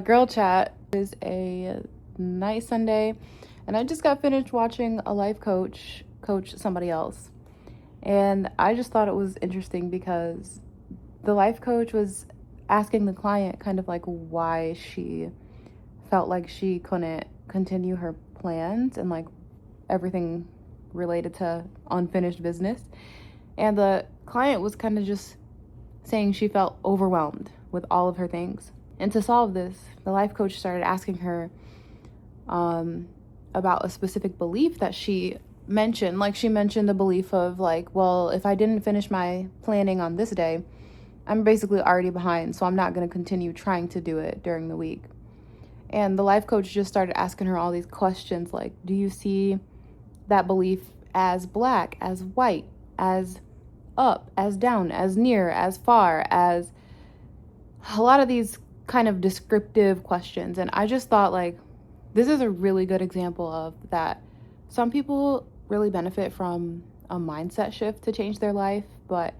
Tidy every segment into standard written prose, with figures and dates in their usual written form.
Girl chat is a nice Sunday, and I just got finished watching a life coach coach somebody else. And I just thought it was interesting because the life coach was asking the client kind of like why she felt like she couldn't continue her plans and like everything related to unfinished business. And the client was kind of just saying she felt overwhelmed with all of her things. And to solve this, the life coach started asking her about a specific belief that she mentioned. Like, she mentioned the belief of, like, well, if I didn't finish my planning on this day, I'm basically already behind, so I'm not going to continue trying to do it during the week. And the life coach just started asking her all these questions like, do you see that belief as black, as white, as up, as down, as near, as far, as a lot of these kind of descriptive questions. And I just thought, like, this is a really good example of that. Some people really benefit from a mindset shift to change their life, but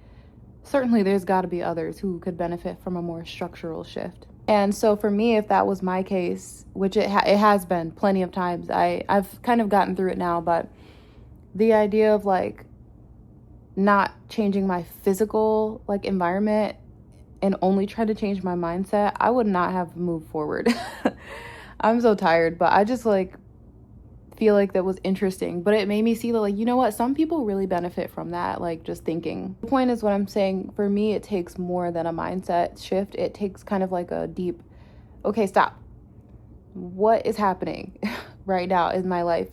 certainly there's got to be others who could benefit from a more structural shift. And so for me, if that was my case, which it has been plenty of times, I've kind of gotten through it now, but the idea of like not changing my physical like environment and only try to change my mindset, I would not have moved forward. I'm so tired, but I just like feel like that was interesting, but it made me see that, like, you know what, some people really benefit from that, like just thinking. The point is, what I'm saying, for me, it takes more than a mindset shift. It takes kind of like a deep, okay, stop. What is happening right now in my life?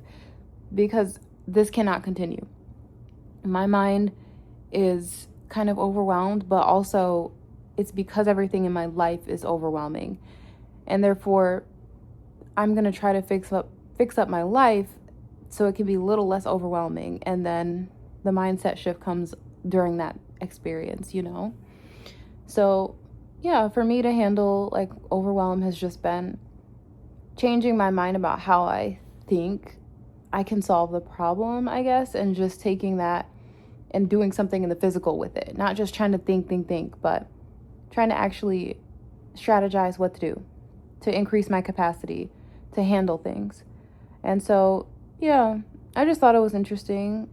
Because this cannot continue. My mind is kind of overwhelmed, but also it's because everything in my life is overwhelming. And therefore, I'm going to try to fix up my life so it can be a little less overwhelming. And then the mindset shift comes during that experience, you know? So yeah, for me to handle like overwhelm has just been changing my mind about how I think I can solve the problem, I guess, and just taking that and doing something in the physical with it. Not just trying to think, but trying to actually strategize what to do to increase my capacity to handle things. And so, yeah, I just thought it was interesting.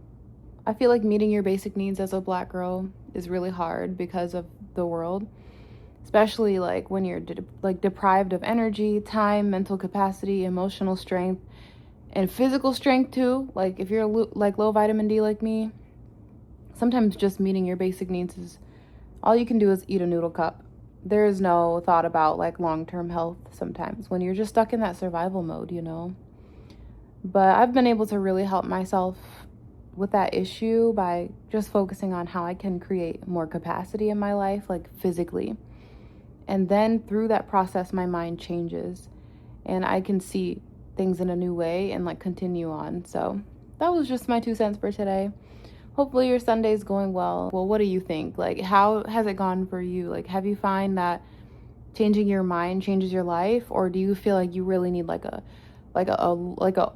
I feel like meeting your basic needs as a Black girl is really hard because of the world, especially like when you're deprived of energy, time, mental capacity, emotional strength, and physical strength too. Like if you're like low vitamin D like me, sometimes just meeting your basic needs is all you can do is eat a noodle cup. There is no thought about like long-term health sometimes when you're just stuck in that survival mode, you know? But I've been able to really help myself with that issue by just focusing on how I can create more capacity in my life, like physically. And then through that process, my mind changes and I can see things in a new way and like continue on. So that was just my 2 cents for today. Hopefully your Sunday's going well. Well, what do you think? Like, how has it gone for you? Like, have you find that changing your mind changes your life, or do you feel like you really need like a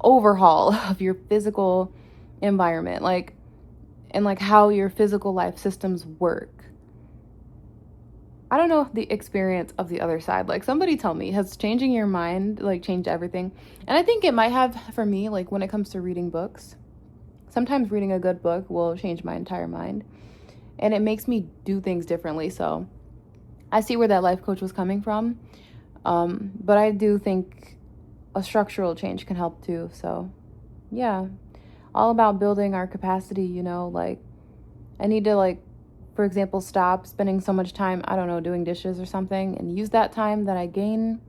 overhaul of your physical environment, like, and like how your physical life systems work? I don't know the experience of the other side. Like, somebody tell me, has changing your mind like changed everything? And I think it might have for me, like when it comes to reading books. Sometimes reading a good book will change my entire mind and it makes me do things differently. So I see where that life coach was coming from. But I do think a structural change can help too. So yeah, all about building our capacity, you know, like I need to, like, for example, stop spending so much time, I don't know, doing dishes or something, and use that time that I gain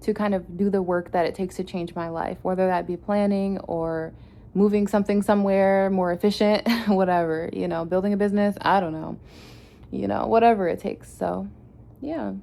to kind of do the work that it takes to change my life, whether that be planning or moving something somewhere more efficient, whatever, you know, building a business, I don't know, you know, whatever it takes. So yeah.